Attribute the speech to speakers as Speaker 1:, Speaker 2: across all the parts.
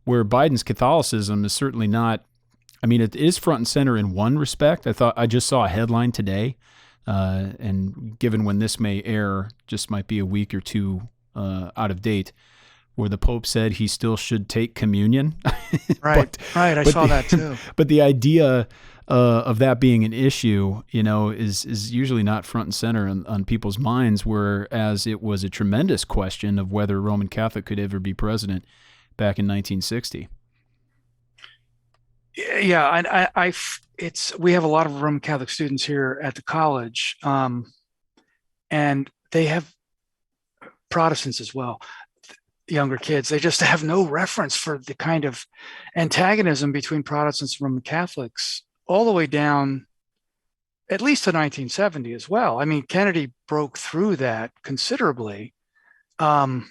Speaker 1: where Biden's Catholicism is certainly not. I mean, it is front and center in one respect. I just saw a headline today, and given when this may air, just might be a week or two out of date, where the Pope said he still should take communion.
Speaker 2: Right, right. I saw that too.
Speaker 1: But the idea of that being an issue, is usually not front and center on people's minds, whereas it was a tremendous question of whether a Roman Catholic could ever be president back in 1960.
Speaker 2: Yeah, we have a lot of Roman Catholic students here at the college, and they have Protestants as well. Younger kids, they just have no reference for the kind of antagonism between Protestants and Roman Catholics all the way down at least to 1970 as well. I mean, Kennedy broke through that considerably. And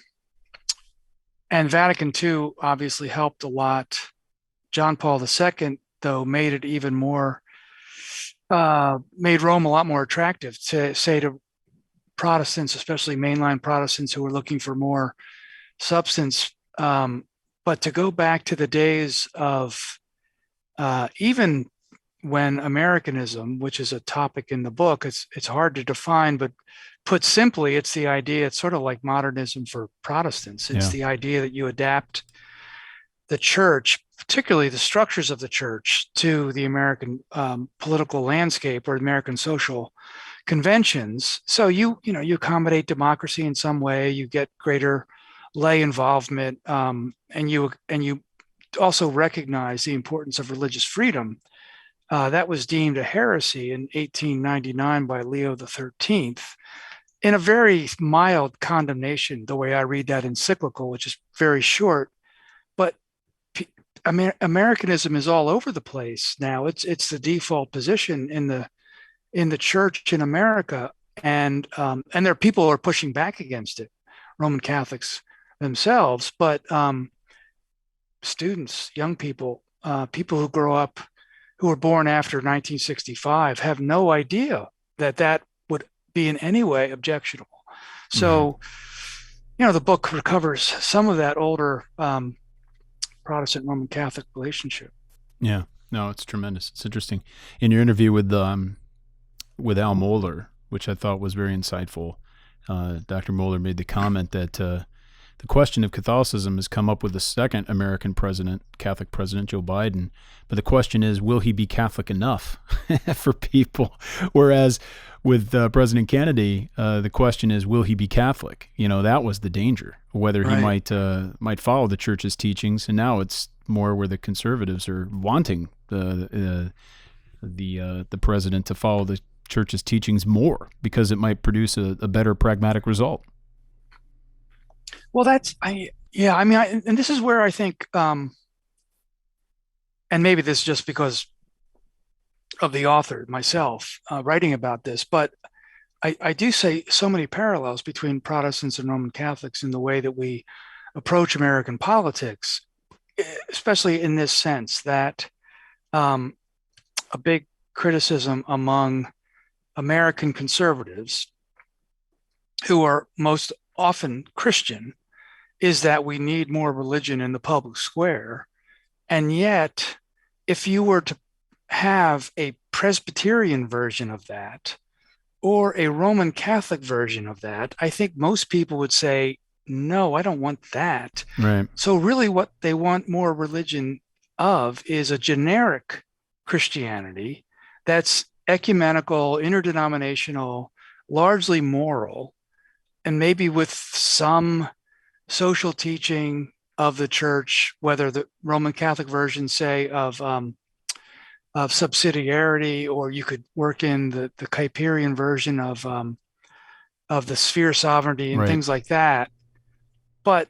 Speaker 2: Vatican II obviously helped a lot. John Paul II, though, made it even more, made Rome a lot more attractive to say to Protestants, especially mainline Protestants who were looking for more substance. But to go back to the days of even when Americanism, which is a topic in the book, it's hard to define, but put simply, it's the idea, it's sort of like modernism for Protestants. It's the idea that you adapt the church, particularly the structures of the church, to the American political landscape or American social conventions. So you accommodate democracy in some way, you get greater lay involvement, and you also recognize the importance of religious freedom. That was deemed a heresy in 1899 by Leo XIII, in a very mild condemnation, the way I read that encyclical, which is very short. But Americanism is all over the place now. It's the default position in the church in America, and there are people who are pushing back against it, Roman Catholics themselves, but students, young people, people who grow up, who were born after 1965, have no idea that would be in any way objectionable. So, the book recovers some of that older Protestant Roman Catholic relationship.
Speaker 1: Yeah, no, it's tremendous. It's interesting. In your interview with Al Mohler, which I thought was very insightful, Dr. Mohler made the comment that the question of Catholicism has come up with the second American president, Catholic president, Joe Biden. But the question is, will he be Catholic enough for people? Whereas with President Kennedy, the question is, will he be Catholic? That was the danger, whether he might follow the church's teachings. And now it's more where the conservatives are wanting the president to follow the church's teachings more, because it might produce a better pragmatic result.
Speaker 2: Well, and this is where I think, and maybe this is just because of the author myself writing about this, but I do say so many parallels between Protestants and Roman Catholics in the way that we approach American politics, especially in this sense that a big criticism among American conservatives, who are most often Christian, is that we need more religion in the public square. And yet, if you were to have a Presbyterian version of that or a Roman Catholic version of that, I think most people would say, no, I don't want that.
Speaker 1: Right.
Speaker 2: So really what they want more religion of is a generic Christianity that's ecumenical, interdenominational, largely moral, and maybe with some social teaching of the church, whether the Roman Catholic version, say, of subsidiarity, or you could work in the Kuyperian version of the sphere sovereignty and things like that. But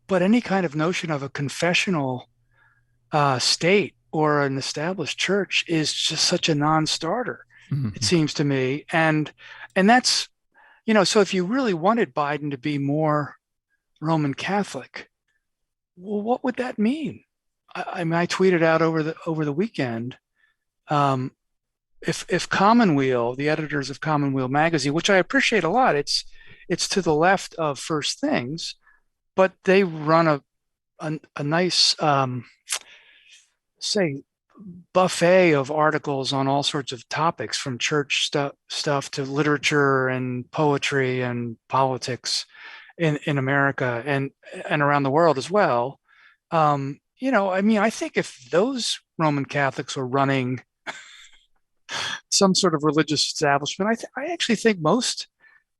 Speaker 2: but any kind of notion of a confessional state or an established church is just such a non-starter, it seems to me, and that's. So if you really wanted Biden to be more Roman Catholic, well, what would that mean? I mean, I tweeted out over the weekend, if Commonweal, the editors of Commonweal magazine, which I appreciate a lot, it's to the left of First Things, but they run a nice say buffet of articles on all sorts of topics, from church stuff to literature and poetry and politics in America and around the world as well. I mean, I think if those Roman Catholics were running some sort of religious establishment, I actually think most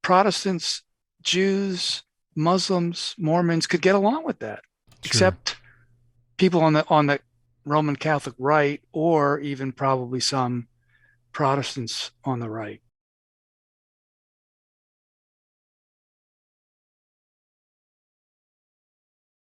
Speaker 2: Protestants, Jews, Muslims, Mormons could get along with that,
Speaker 1: Sure.
Speaker 2: except people on the Roman Catholic right, or even probably some Protestants on the right.